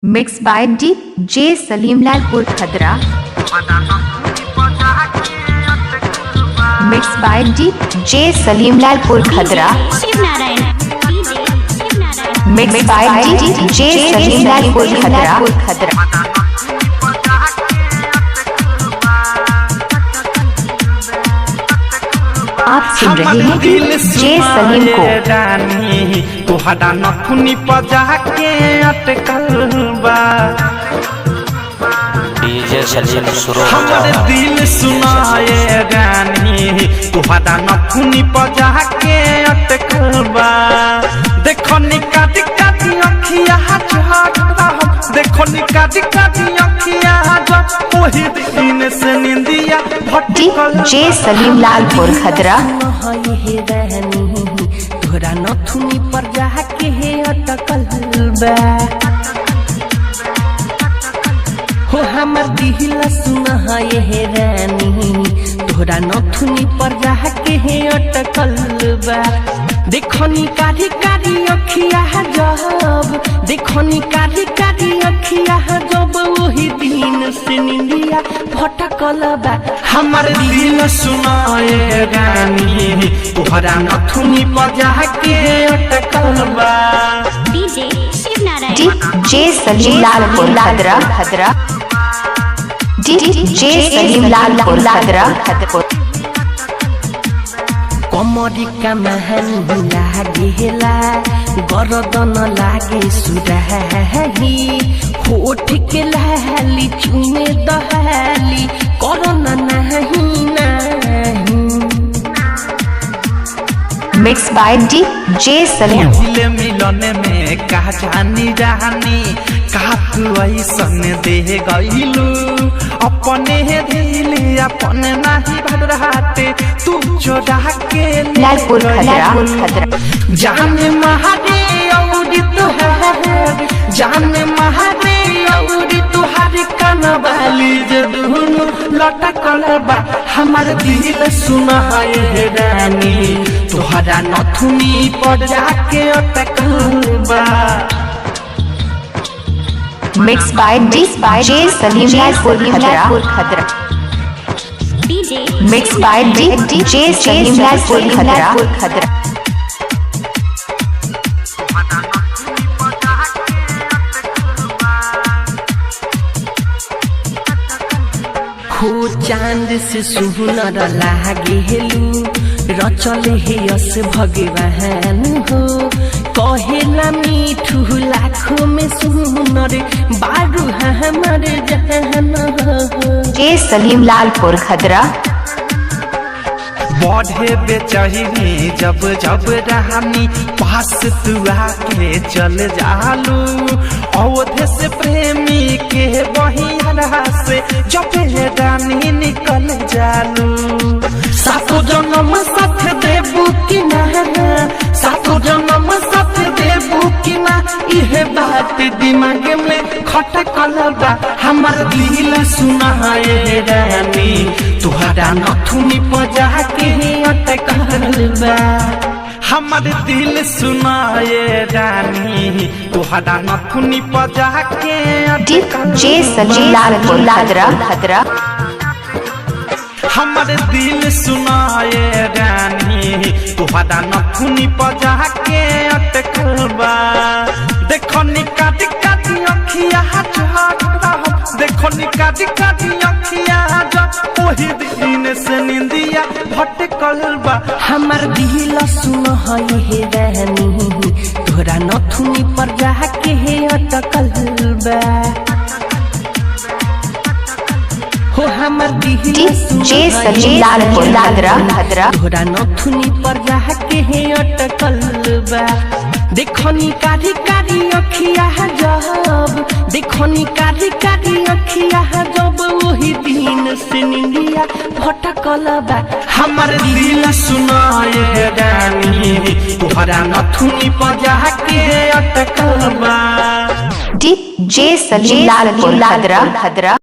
Mix by DJ Salimlal Purkhdara. Mix by DJ Salimlal Purkhdara. Mix by DJ Salimlal Purkhdara. आप सुन रहे हैं DJ सलीम को। तुहरा नखुनी पजा के अटकल बा DJ सलीम शुरू हो हमरे दिल सुनाए रानी तुहरा नखुनी पजा के अटकल बा देखो निका दिका दी अखिया झटरा देखो निका दिका दी अखिया झट ओही दिन से निंदिया DJ सलीमलाल पुरखदरा। तोहरा नथुनी पर जाके हे अटकल बा हो हमर दिल सुना हे रानी तोहरा नथुनी पर जाके हे अटकल बा देखनी कारी कारी अखिया जब देखनी कारी कारी अखिया जब वही दिन से निंदिया भटकल बा हमर दिल सुनाए रानी तोहरा नथुनी पजा के अटकल बा DJ सलीमलाल पुरखदरा। DJ सलीमलाल पुरखदरा। कमरी का महन लागेला गरदन लागे सुराही होठ के लाली चुमे दहाली करना नहीं नहीं मिक्स बाय DJ सलीम। पहिले मिलन में कहा जानी रानी का तू ऐसन दे गईलू अपने दिल अपने नहीं भरहाते तू चोरा के लाल पुरखदरा। जाने महादे औरी तुहार जाने महादे औरी तुहार कनवाली जे दुनु लटकल बा हमर दिल सुनाए रानी तुहरा नथुनी पर जाके अटकल बा mix by DJ Salimlal Purkhdara. Mix by DJ Salimlal Purkhdara. हो चांद से सुनर लागेलू रचल हे यस भगवान हो कहेला मीठू लाखों में सुनर बारू हमर जहान हो DJ सलीमलाल पुरखदरा। बढ़े बेचैनी जब जब रानी पास तू आके चल जालू अवधे से प्रेमी के बहिया से जब रानी निकल जालू सातो जन्म साथ देबू कि ना सातो जन्म साथ देबू कि ना इहे बात दिमाग में खटकल बा हमर दिल सुनाए रानी तुहरा नथुनी पजा के अटकल बा हमर दिल सुनाए रानी तुहरा नथुनी पजा के DJ सलीमलाल पुरखदरा। हमर दिल सुनाए रानी तुहरा नथुनी पजा के अटकल बा देखो निका दिका दी अखिया झटरा देखो निका दिका दी अखिया जब ओही दिन से निंदिया भटकल बा हमर दिल सुना हे रानी तोहरा नथुनी पर जाके हे अटकल बा हो हमर दिल DJ सलीमलाल पुरखदरा। तोहरा नथुनी पर जाके हे अटकल बा देखनी कारी कारी अखिया जब देखनी कारी कारी अखिया जब वही दिन से निंदिया भटकल बा हमर दिल सुनाए रानी तुहरा नथुनी पजा के अटकल बा DJ सलीमलाल पुरखदरा।